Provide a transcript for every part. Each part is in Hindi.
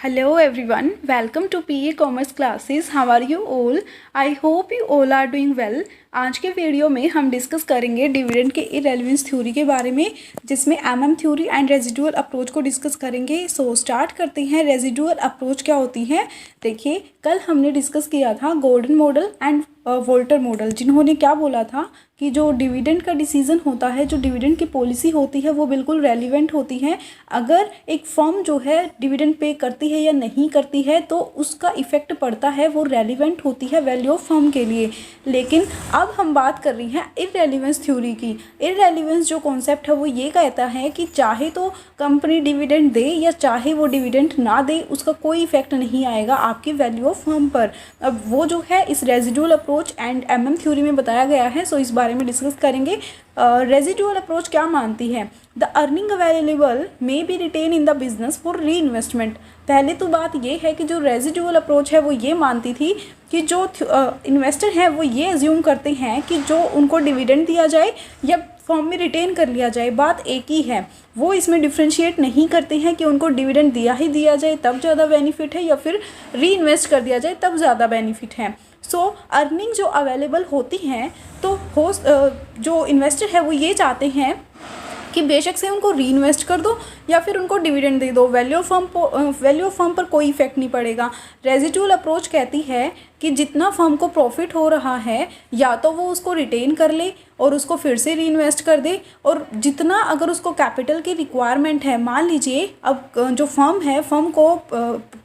Hello everyone, welcome to PA Commerce classes. How are you all? I hope you all are doing well. आज के वीडियो में हम डिस्कस करेंगे डिविडेंड के इररेलेवेंस थ्योरी के बारे में, जिसमें MM theory and residual approach को डिस्कस करेंगे। सो स्टार्ट करते हैं। रेजिडुअल अप्रोच क्या होती है? देखिए, कल हमने डिस्कस किया था Gordon model and Walter model, जिन्होंने क्या बोला था कि जो डिविडेंड का डिसीजन होता है, जो डिविडेंड की पॉलिसी होती है, वो बिल्कुल रेलिवेंट होती है। अगर एक फर्म जो है डिविडेंड पे करती है या नहीं करती है तो उसका इफेक्ट पड़ता है, वो रेलिवेंट होती है वैल्यू ऑफ फर्म के लिए। लेकिन अब हम बात कर रही हैं इररेलेवेंस थ्योरी की। इररेलेवेंस जो कॉन्सेप्ट है वो ये कहता है कि चाहे तो कंपनी डिविडेंड दे या चाहे वो डिविडेंड ना दे, उसका कोई इफेक्ट नहीं आएगा आपकी वैल्यू ऑफ फर्म पर। अब वो जो है इस residual approach and MM theory में बताया गया है। सो इस बारे में डिस्कस करेंगे। रेजिडुअल अप्रोच क्या मानती है? The earning available may be retained in the business for reinvestment. पहले तो बात ये है कि जो रेजिडुअल अप्रोच है वो ये मानती थी कि जो इन्वेस्टर हैं वो ये एज्यूम करते हैं कि जो उनको डिविडेंड दिया जाए या फॉर्म में रिटेन कर लिया जाए, बात एक ही है। वो इसमें डिफ्रेंशिएट नहीं करते हैं कि उनको डिविडेंड दिया ही दिया जाए तब ज़्यादा बेनिफिट है या फिर री इन्वेस्ट कर दिया जाए तब ज़्यादा बेनिफिट है। सो अर्निंग जो अवेलेबल होती हैं तो जो इन्वेस्टर है वो ये चाहते हैं कि बेशक से उनको री इन्वेस्ट कर दो या फिर उनको डिविडेंड दे दो, वैल्यू ऑफ फर्म पर कोई इफेक्ट नहीं पड़ेगा। रेजिडुअल अप्रोच कहती है कि जितना फर्म को प्रॉफिट हो रहा है या तो वो उसको रिटेन कर ले और उसको फिर से री इन्वेस्ट कर दे, और जितना अगर उसको कैपिटल की रिक्वायरमेंट है, मान लीजिए अब जो फर्म है, फर्म को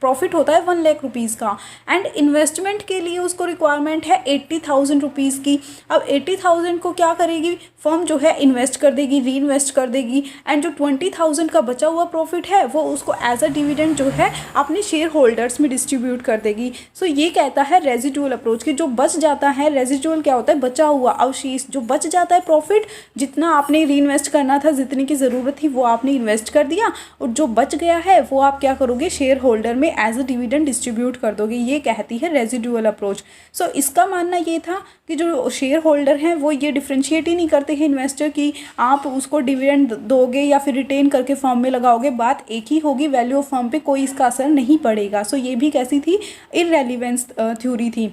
प्रॉफिट होता है 1 लाख रुपीज़ का एंड इन्वेस्टमेंट के लिए उसको रिक्वायरमेंट है 80,000 रुपीज़ की। अब 80,000 को क्या करेगी फर्म जो है? इन्वेस्ट कर देगी, री इन्वेस्ट कर देगी, एंड जो 20,000 का बचा हुआ प्रॉफिट है वो उसको एज अ डिविडेंड जो है अपने शेयर होल्डर्स में डिस्ट्रीब्यूट कर देगी। सो ये कहता है रेजिडुअल अप्रोच की जो बच जाता है, रेजिडुअल क्या होता है? बचा हुआ अवशेष, जो बच जाता है प्रॉफिट, जितना आपने री इन्वेस्ट करना था, जितने की ज़रूरत थी वो आपने इन्वेस्ट कर दिया, और जो बच गया है वो आप क्या करोगे? शेयर होल्डर में एज अ डिविडेंड डिस्ट्रीब्यूट कर दोगे। ये कहती है रेजिडुअल अप्रोच। सो इसका मानना ये था कि जो शेयर होल्डर हैं वो ये डिफ्रेंशिएट ही नहीं करते हैं इन्वेस्टर की आप उसको डिविडेंड दोगे या फिर रिटेन करके फर्म में लगाओगे, बात एक ही होगी, वैल्यू ऑफ फर्म पे कोई इसका असर नहीं पड़ेगा। सो ये भी कैसी थी? इररेलेवेंस थ्योरी थी।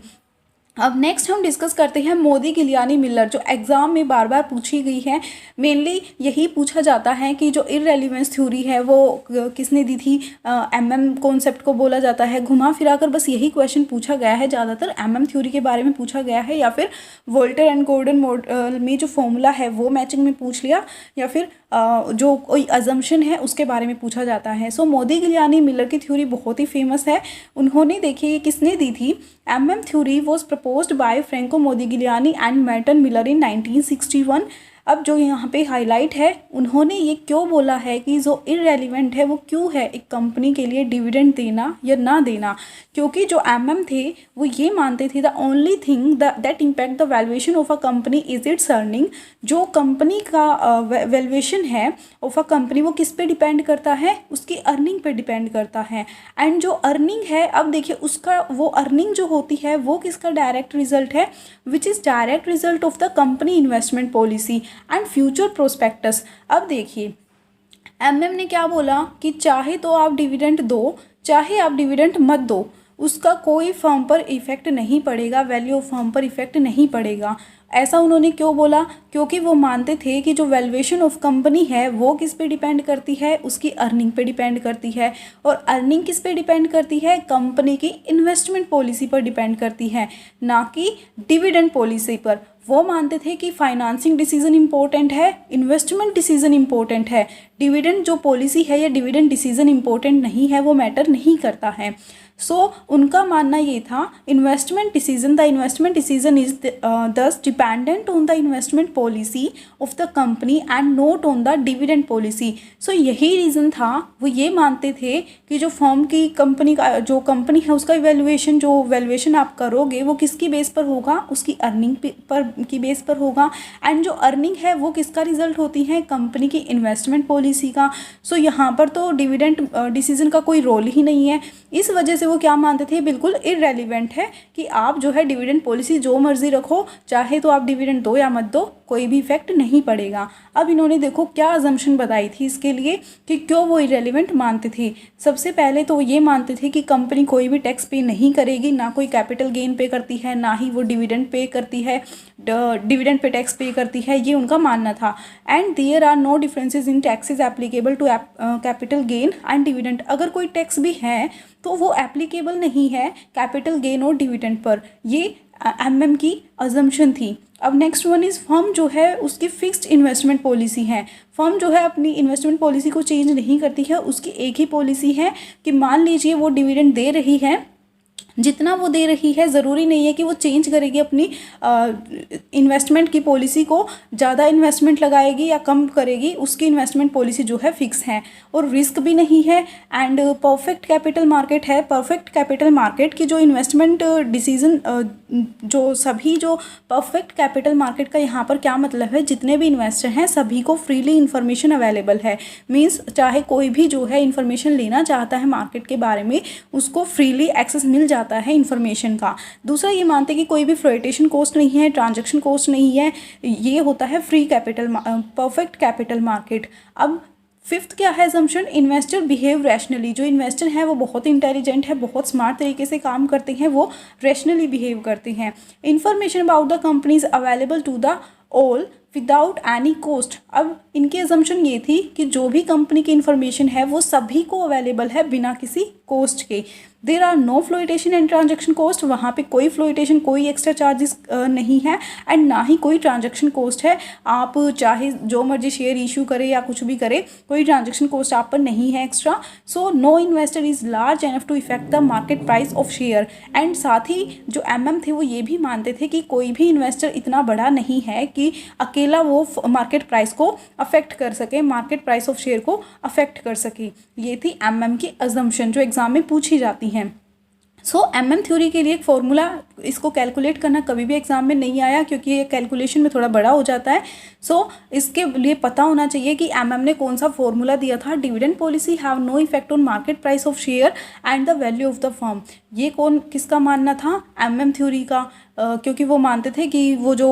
अब नेक्स्ट हम डिस्कस करते हैं मोदी गिलियानी मिलर, जो एग्ज़ाम में बार बार पूछी गई है। मेनली यही पूछा जाता है कि जो इररेलेवेंस थ्योरी है वो किसने दी थी? एमएम कॉन्सेप्ट को बोला जाता है। घुमा फिरा कर बस यही क्वेश्चन पूछा गया है, ज़्यादातर एमएम थ्योरी के बारे में पूछा गया है, या फिर वोल्टर एंड गॉर्डन मॉडल में जो फॉर्मूला है वो मैचिंग में पूछ लिया, या फिर जो कोई अजम्पशन है उसके बारे में पूछा जाता है। सो मोदी गिलियानी मिलर की थ्योरी बहुत ही फेमस है। उन्होंने देखिए किसने दी थी? MM theory was proposed by Franco Modigliani and Merton Miller in 1961। अब जो यहाँ पे हाईलाइट है, उन्होंने ये क्यों बोला है कि जो इररेलेवेंट है वो क्यों है एक कंपनी के लिए डिविडेंड देना या ना देना? क्योंकि जो एमएम थे वो ये मानते थे the only thing that impact the valuation of a company is it's earning. जो कंपनी का वैल्यूएशन है ऑफ अ कंपनी वो किस पे डिपेंड करता है? उसकी अर्निंग पे डिपेंड करता है। एंड जो अर्निंग है, अब देखिए उसका वो अर्निंग जो होती है वो किसका डायरेक्ट रिजल्ट है? Which is direct result of the company investment policy and future prospectus. अब देखिए एमएम ने क्या बोला कि चाहे तो आप डिविडेंड दो चाहे आप डिविडेंड मत दो, उसका कोई फर्म पर इफेक्ट नहीं पड़ेगा, वैल्यू ऑफ फर्म पर इफेक्ट नहीं पड़ेगा। ऐसा उन्होंने क्यों बोला? क्योंकि वो मानते थे कि जो वैल्यूएशन ऑफ कंपनी है वो किस पे डिपेंड करती है? उसकी अर्निंग पे डिपेंड करती है, और अर्निंग किस पे डिपेंड करती है? कंपनी की इन्वेस्टमेंट पॉलिसी पर डिपेंड करती है, ना कि डिविडेंड पॉलिसी पर। वो मानते थे कि फाइनेंसिंग डिसीजन इंपॉर्टेंट है, इन्वेस्टमेंट डिसीजन इंपॉर्टेंट है, डिविडेंड जो पॉलिसी है या डिविडेंड डिसीजन इंपॉर्टेंट नहीं है, वो मैटर नहीं करता है। सो उनका मानना ये था the investment decision is thus dependent on the investment policy of the company and not on the dividend policy. So यही रीज़न था, वो ये मानते थे कि जो फर्म की कंपनी का जो कंपनी है उसका इवैल्यूएशन, जो वैल्यूएशन आप करोगे वो किसकी बेस पर होगा? उसकी अर्निंग पर की बेस पर होगा, एंड जो अर्निंग है वो किसका रिजल्ट होती है? कंपनी की इन्वेस्टमेंट पॉलिसी का। सो यहाँ पर तो डिविडेंड डिसीजन का कोई रोल ही नहीं है। इस वजह से वो क्या मानते थे? बिल्कुल इररेलेवेंट है कि आप जो है डिविडेंड पॉलिसी जो मर्जी रखो, चाहे तो आप डिविडेंड दो या मत दो, कोई भी इफेक्ट नहीं पड़ेगा। अब इन्होंने देखो क्या अजम्पशन बताई थी इसके लिए कि क्यों वो इरेलीवेंट मानते थे। सबसे पहले तो ये मानते थे कि कंपनी कोई भी टैक्स पे नहीं करेगी, ना कोई कैपिटल गेन पे करती है, ना ही वो डिविडेंड पे करती है, डिविडेंड पे टैक्स पे करती है, ये उनका मानना था। And there are no differences in taxes applicable to capital gain and dividend. अगर कोई टैक्स भी है तो वो एप्लीकेबल नहीं है कैपिटल गेन और डिविडेंड पर। ये एमएम की अजम्पशन थी। अब नेक्स्ट वन इज़ फर्म जो है उसकी फिक्स्ड इन्वेस्टमेंट पॉलिसी है। फर्म जो है अपनी इन्वेस्टमेंट पॉलिसी को चेंज नहीं करती है, उसकी एक ही पॉलिसी है कि मान लीजिए वो डिविडेंड दे रही है, जितना वो दे रही है ज़रूरी नहीं है कि वो चेंज करेगी अपनी इन्वेस्टमेंट की पॉलिसी को, ज़्यादा इन्वेस्टमेंट लगाएगी या कम करेगी, उसकी इन्वेस्टमेंट पॉलिसी जो है फिक्स है और रिस्क भी नहीं है। एंड परफेक्ट कैपिटल मार्केट है। परफेक्ट कैपिटल मार्केट की जो इन्वेस्टमेंट डिसीजन जो परफेक्ट कैपिटल मार्केट का यहाँ पर क्या मतलब है, जितने भी इन्वेस्टर हैं सभी को फ्रीली इन्फॉर्मेशन अवेलेबल है। मीन्स चाहे कोई भी जो है इन्फॉर्मेशन लेना चाहता है मार्केट के बारे में, उसको फ्रीली एक्सेस मिल जाता है इन्फॉर्मेशन का। दूसरा ये मानते हैं कि कोई भी फ्लोटेशन कॉस्ट नहीं है, ट्रांजैक्शन कॉस्ट नहीं है, ये होता है free capital perfect capital market. अब फिफ्थ क्या है असम्पशन, इन्वेस्टर बिहेव रैशनली। जो इन्वेस्टर हैं वो बहुत इंटेलिजेंट है, बहुत स्मार्ट तरीके से काम करते हैं, वो रैशनली बिहेव करते हैं। Information about the company is available to the all without any cost. अब इनकी असम्पशन ये थी कि जो भी कंपनी की इन्फॉर्मेशन है वो सभी को अवेलेबल है बिना किसी कॉस्ट के। There are no flotation and transaction cost. वहाँ पे कोई फ्लोटेशन, कोई एक्स्ट्रा चार्जेस नहीं है एंड ना ही कोई ट्रांजेक्शन कॉस्ट है। आप चाहे जो मर्जी शेयर इशू करे या कुछ भी करे, कोई ट्रांजेक्शन कॉस्ट आप पर नहीं है extra. So no investor is large enough to effect the market price of share. And साथ ही जो एमएम थे वो ये भी मानते थे कि कोई भी इन्वेस्टर इतना बड़ा नहीं है कि अकेला वो मार्केट प्राइस को अफेक्ट कर सके, मार्केट प्राइस ऑफ शेयर को अफेक्ट कर सके। ये थी एमएम की असम्पशन जो एग्जाम में पूछी जाती हैं। सो एमएम थ्योरी के लिए एक फॉर्मूला, इसको कैलकुलेट करना कभी भी एग्जाम में नहीं आया क्योंकि ये कैलकुलेशन में थोड़ा बड़ा हो जाता है। सो इसके लिए पता होना चाहिए कि एमएम ने कौन सा फॉर्मूला दिया था। Dividend policy have no effect on market price of share and the value of the firm. ये किसका मानना था, एमएम थ्योरी का, क्योंकि वो मानते थे कि वो जो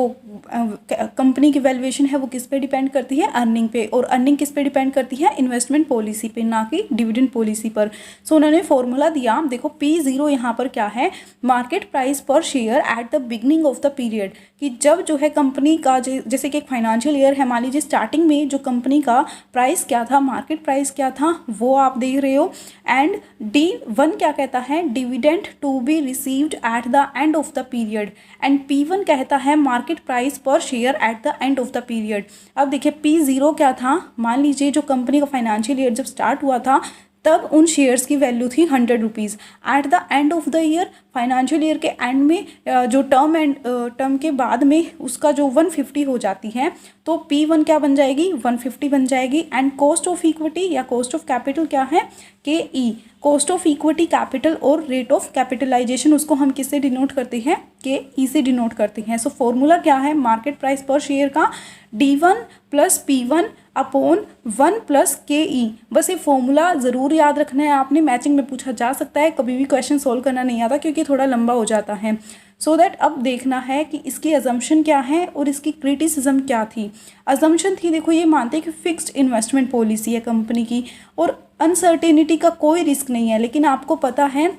कंपनी की वैल्यूएशन है वो किस पे डिपेंड करती है, अर्निंग पे, और अर्निंग किस पे डिपेंड करती है, इन्वेस्टमेंट पॉलिसी पे, ना कि डिविडेंड पॉलिसी पर। सो उन्होंने फॉर्मूला दिया, देखो P0 यहाँ पर क्या है, market price per share at the beginning of the period, कि जब जो है कंपनी का जैसे कि एक फाइनेंशियल ईयर है, मान लीजिए स्टार्टिंग में जो कंपनी का प्राइस क्या था, मार्केट प्राइस क्या था, वो आप देख रहे हो। एंड D1 क्या कहता है, dividend to be received at the end of the period. And P1 कहता है market price per share at the end of the period. अब देखिए P0 क्या था, मान लीजिए जो कंपनी का फाइनेंशियल ईयर जब स्टार्ट हुआ था तब उन शेयर्स की वैल्यू थी 100 rupees. Eight the end of the year, financial year के एंड में जो टर्म के बाद में उसका जो 150 हो जाती है, तो P1 क्या बन जाएगी, 150 बन जाएगी। एंड कॉस्ट ऑफ इक्विटी या कॉस्ट ऑफ कैपिटल क्या है, KE, cost of equity capital और रेट ऑफ कैपिटलाइजेशन, उसको हम किससे डिनोट करते हैं, KE से डिनोट करते हैं। सो फॉर्मूला क्या है, मार्केट प्राइस पर शेयर का D1 plus P1 upon 1 plus KE। बस ये फॉर्मूला ज़रूर याद रखना है आपने, मैचिंग में पूछा जा सकता है, कभी भी क्वेश्चन सोल्व करना नहीं आता क्योंकि थोड़ा लंबा हो जाता है। सो दैट अब देखना है कि इसकी अजम्पशन क्या है और इसकी क्रिटिसिज्म क्या थी। अजम्पशन थी, देखो ये मानते हैं कि फिक्स्ड इन्वेस्टमेंट पॉलिसी है कंपनी की और अनसर्टेनिटी का कोई रिस्क नहीं है। लेकिन आपको पता है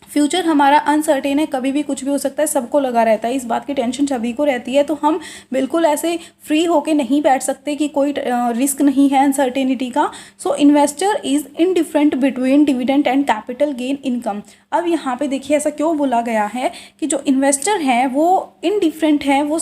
फ्यूचर हमारा अनसर्टेन है, कभी भी कुछ भी हो सकता है, सबको लगा रहता है, इस बात की टेंशन सभी को रहती है। तो हम बिल्कुल ऐसे फ्री होके नहीं बैठ सकते कि कोई रिस्क नहीं है अनसर्टेनिटी का। So investor is indifferent between dividend and capital gain income. अब यहाँ पे देखिए ऐसा क्यों बोला गया है कि जो इन्वेस्टर हैं वो इनडिफरेंट हैं, वो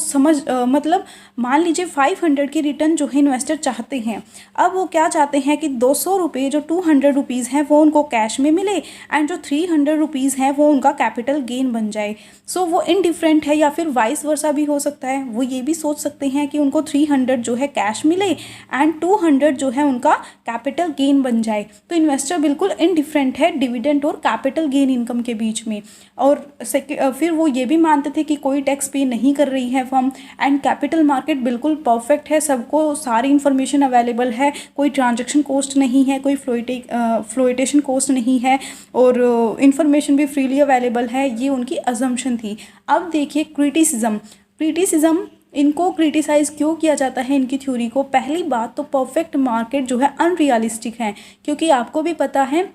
मतलब मान लीजिए 500 की रिटर्न जो है इन्वेस्टर चाहते हैं, अब वो क्या चाहते हैं कि 200 रुपये जो 200 रुपीज़ हैं वो उनको कैश में मिले एंड जो 300 रुपीज़ हैं वो उनका कैपिटल गेन बन जाए। सो वो इनडिफरेंट है, या फिर वाइस वर्सा भी हो सकता है, वो ये भी सोच सकते हैं कि उनको 300 जो है कैश मिले एंड 200 जो है उनका कैपिटल गेन बन जाए। तो इन्वेस्टर बिल्कुल इनडिफरेंट है डिविडेंड और कैपिटल गेन इनकम के बीच में। और फिर वो ये भी मानते थे कि कोई टैक्स पे नहीं कर रही है फर्म एंड कैपिटल मार्केट बिल्कुल परफेक्ट है, सबको सारी इन्फॉर्मेशन अवेलेबल है, कोई ट्रांजैक्शन कॉस्ट नहीं है, कोई फ्लोटेशन कॉस्ट नहीं है और इन्फॉर्मेशन भी फ्रीली अवेलेबल है। ये उनकी अजम्पशन थी। अब देखिए क्रिटिसिज्म इनको क्रिटिसाइज़ क्यों किया जाता है इनकी थ्योरी को? पहली बात तो परफेक्ट मार्केट जो है अनरियलिस्टिक है, क्योंकि आपको भी पता है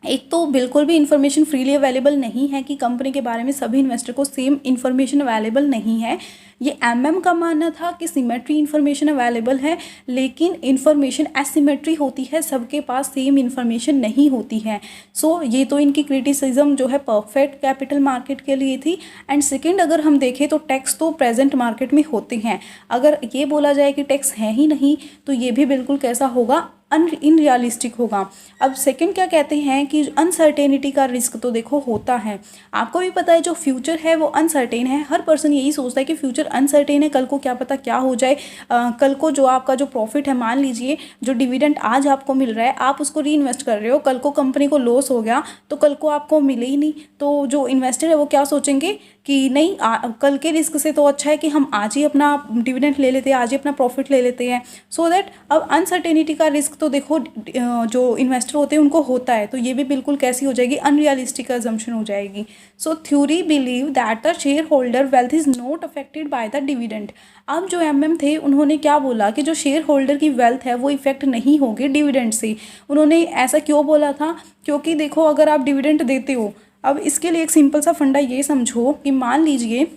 एक तो बिल्कुल भी इन्फॉर्मेशन फ्रीली अवेलेबल नहीं है कि कंपनी के बारे में सभी इन्वेस्टर को सेम इन्फॉर्मेशन अवेलेबल नहीं है। ये एमएम का मानना था कि सिमेट्री इन्फॉर्मेशन अवेलेबल है, लेकिन इन्फॉर्मेशन एसिमेट्री होती है, सबके पास सेम इन्फॉर्मेशन नहीं होती है। सो ये तो इनकी क्रिटिसिज्म जो है परफेक्ट कैपिटल मार्केट के लिए थी। एंड सेकेंड, अगर हम देखें तो टैक्स तो प्रेजेंट मार्केट में होते हैं, अगर ये बोला जाए कि टैक्स है ही नहीं तो ये भी बिल्कुल कैसा होगा, इनरियलिस्टिक होगा। अब सेकंड क्या कहते हैं कि अनसर्टेनिटी का रिस्क तो देखो होता है, आपको भी पता है जो फ्यूचर है वो अनसर्टेन है। हर पर्सन यही सोचता है कि फ्यूचर अनसर्टेन है, कल को क्या पता क्या हो जाए। कल को जो आपका जो प्रॉफिट है, मान लीजिए जो डिविडेंड आज आपको मिल रहा है, आप उसको री इन्वेस्ट कर रहे हो, कल को कंपनी को लॉस हो गया तो कल को आपको मिले ही नहीं, तो जो इन्वेस्टर है वो क्या सोचेंगे कि नहीं कल के रिस्क से तो अच्छा है कि हम आज ही अपना डिविडेंड ले लेते हैं, आज ही अपना प्रॉफिट ले लेते हैं। सो दैट अब अनसर्टेनिटी का रिस्क तो देखो जो इन्वेस्टर होते हैं उनको होता है, तो ये भी बिल्कुल कैसी हो जाएगी, अनरियलिस्टिक अजम्पशन हो जाएगी। सो theory believe that the share holder wealth is not affected by the dividend. अब जो एमएम थे उन्होंने क्या बोला कि जो शेयर होल्डर की वेल्थ है वो इफेक्ट नहीं होगी डिविडेंड से। उन्होंने ऐसा क्यों बोला था? क्योंकि देखो अगर आप डिविडेंड देते हो, अब इसके लिए एक सिंपल सा फंडा ये समझो कि मान लीजिए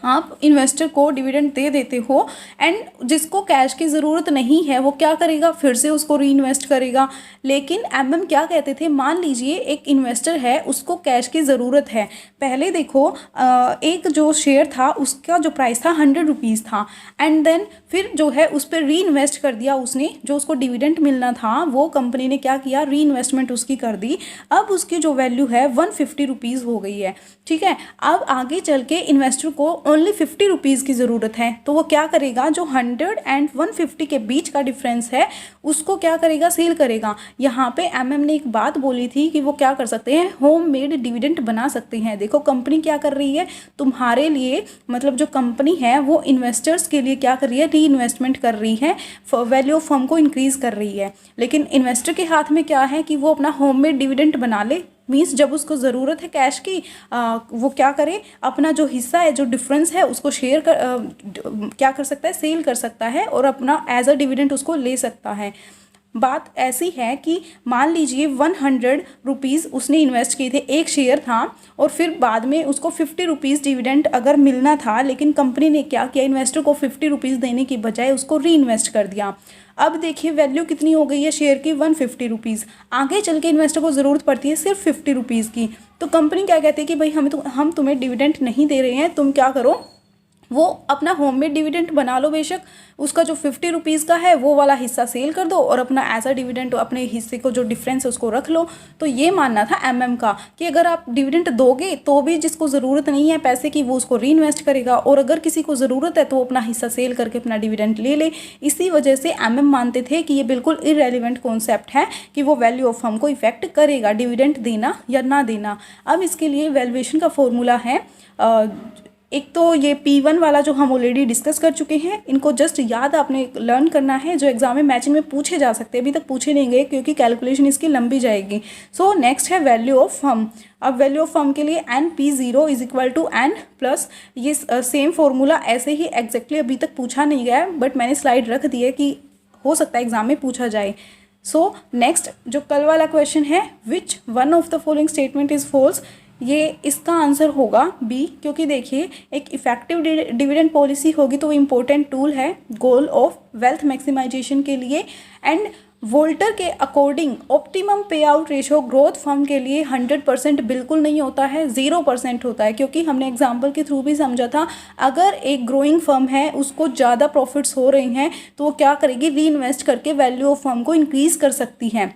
आप इन्वेस्टर को डिविडेंड दे देते हो एंड जिसको कैश की ज़रूरत नहीं है वो क्या करेगा, फिर से उसको री इन्वेस्ट करेगा। लेकिन एमएम क्या कहते थे, मान लीजिए एक इन्वेस्टर है, उसको कैश की ज़रूरत है। पहले देखो एक जो शेयर था उसका जो प्राइस था 100 रुपीज़ था, एंड देन फिर जो है उस पर री इन्वेस्ट कर दिया उसने, जो उसको डिविडेंड मिलना था वो कंपनी ने क्या किया, री इन्वेस्टमेंट उसकी कर दी। अब उसकी जो वैल्यू है 150 रुपीज़ हो गई है। ठीक है, अब आगे चल के इन्वेस्टर को ओनली 50 रुपीज़ की ज़रूरत है, तो वो क्या करेगा, जो 100 एंड 150 के बीच का डिफरेंस है उसको क्या करेगा, सेल करेगा। यहाँ पे एमएम ने एक बात बोली थी कि वो क्या कर सकते हैं, होम मेड डिविडेंड बना सकते हैं। देखो कंपनी क्या कर रही है तुम्हारे लिए, मतलब जो कंपनी है वो इन्वेस्टर्स के लिए क्या कर रही है, री इन्वेस्टमेंट कर रही है, वैल्यू ऑफ फर्म को इंक्रीज़ कर रही है। लेकिन इन्वेस्टर के हाथ में क्या है कि वो अपना होम मेड डिविडेंड बना ले, मीन्स जब उसको ज़रूरत है कैश की वो क्या करे, अपना जो हिस्सा है, जो डिफरेंस है उसको शेयर कर क्या कर सकता है, सेल कर सकता है और अपना एज अ डिविडेंड उसको ले सकता है। बात ऐसी है कि मान लीजिए 100 रुपीज़ उसने इन्वेस्ट किए थे, एक शेयर था, और फिर बाद में उसको 50 रुपीज़ डिविडेंड अगर मिलना था, लेकिन कंपनी ने क्या किया, इन्वेस्टर को 50 रुपीज़ देने की बजाय उसको री इन्वेस्ट कर दिया। अब देखिए वैल्यू कितनी हो गई है शेयर की, 150 रुपीज़। आगे चल के इन्वेस्टर को ज़रूरत पड़ती है सिर्फ 50 रुपीज़ की, तो कंपनी क्या कहती है कि भाई हम तुम्हें डिविडेंड नहीं दे रहे हैं, तुम क्या करो, वो अपना होममेड डिविडेंड बना लो, बेशक उसका जो 50 रुपीज़ का है वो वाला हिस्सा सेल कर दो और अपना एज अ डिविडेंड अपने हिस्से को जो डिफरेंस है उसको रख लो। तो ये मानना था एमएम का कि अगर आप डिविडेंड दोगे तो भी जिसको ज़रूरत नहीं है पैसे की वो उसको री इन्वेस्ट करेगा, और अगर किसी को ज़रूरत है तो वो अपना हिस्सा सेल करके अपना डिविडेंड ले ले। इसी वजह से एमएम मानते थे कि ये बिल्कुल इरेलीवेंट कॉन्सेप्ट है कि वो वैल्यू ऑफ फर्म को इफेक्ट करेगा डिविडेंड देना या ना देना। अब इसके लिए वैल्यूएशन का फॉर्मूला है, एक तो ये P1 वाला जो हम ऑलरेडी डिस्कस कर चुके हैं, इनको जस्ट याद आपने लर्न करना है, जो एग्जाम में मैचिंग में पूछे जा सकते हैं, अभी तक पूछे नहीं गए क्योंकि कैलकुलेशन इसकी लंबी जाएगी। सो नेक्स्ट है वैल्यू ऑफ फर्म। अब वैल्यू ऑफ फर्म के लिए NP0 is equal to N plus, ये सेम फॉर्मूला ऐसे ही एग्जैक्टली अभी तक पूछा नहीं गया है, बट मैंने स्लाइड रख दी है कि हो सकता है एग्जाम में पूछा जाए। सो नेक्स्ट जो कल वाला क्वेश्चन है, which one of the following statement is false, ये इसका आंसर होगा बी, क्योंकि देखिए एक इफेक्टिव डिविडेंड पॉलिसी होगी तो वो इम्पोर्टेंट टूल है गोल ऑफ वेल्थ मैक्सिमाइजेशन के लिए। एंड वोल्टर के अकॉर्डिंग ऑप्टिमम पे आउट रेशियो ग्रोथ फर्म के लिए 100% बिल्कुल नहीं होता है, 0% होता है, क्योंकि हमने एग्जाम्पल के थ्रू भी समझा था, अगर एक ग्रोइंग फर्म है उसको ज़्यादा प्रॉफिट्स हो रहे हैं तो वो क्या करेगी, री इन्वेस्ट करके वैल्यू ऑफ फर्म को इंक्रीज़ कर सकती है।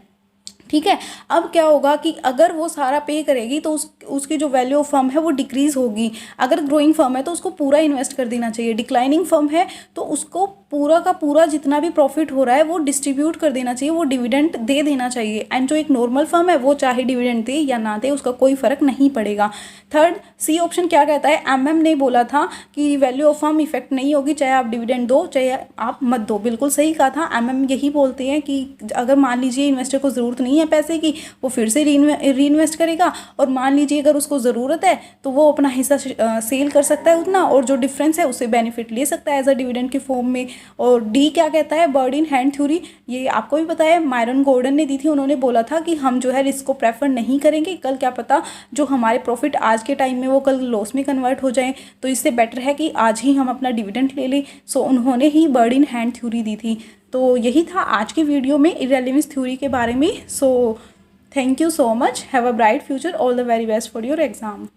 ठीक है, अब क्या होगा कि अगर वो सारा पे करेगी तो उसकी जो वैल्यू ऑफ फर्म है वो डिक्रीज़ होगी। अगर ग्रोइंग फर्म है तो उसको पूरा इन्वेस्ट कर देना चाहिए, डिक्लाइनिंग फर्म है तो उसको पूरा का पूरा जितना भी प्रॉफिट हो रहा है वो डिस्ट्रीब्यूट कर देना चाहिए, वो डिविडेंड दे देना चाहिए। एंड जो एक नॉर्मल फर्म है वो चाहे डिविडेंड दे या ना दे उसका कोई फ़र्क नहीं पड़ेगा। थर्ड, सी ऑप्शन क्या कहता है, एमएम ने बोला था कि वैल्यू ऑफ फर्म इफेक्ट नहीं होगी चाहे आप डिविडेंड दो चाहे आप मत दो। बिल्कुल सही कहा था। एमएम यही बोलते हैं कि अगर मान लीजिए इन्वेस्टर को ज़रूरत नहीं है पैसे की, वो फिर से री करेगा, और मान लीजिए अगर उसको ज़रूरत है तो वो अपना हिस्सा सेल कर सकता है उतना, और जो डिफरेंस है उससे बेनिफिट ले सकता है एज अ डिविडेंड के फॉर्म में। और डी क्या कहता है, बर्ड इन हैंड थ्योरी, ये आपको भी पता है, मायरन गॉर्डन ने दी थी। उन्होंने बोला था कि हम जो है रिस्क को प्रेफर नहीं करेंगे, कल क्या पता जो हमारे प्रॉफिट आज के टाइम में वो कल लॉस में कन्वर्ट हो जाए, तो इससे बेटर है कि आज ही हम अपना डिविडेंड ले लें। सो उन्होंने ही बर्ड इन हैंड थ्योरी दी थी। तो यही था आज की वीडियो में इररेलेवेंस थ्योरी के बारे में। So thank you so much, have a bright future, all the very best for your exam.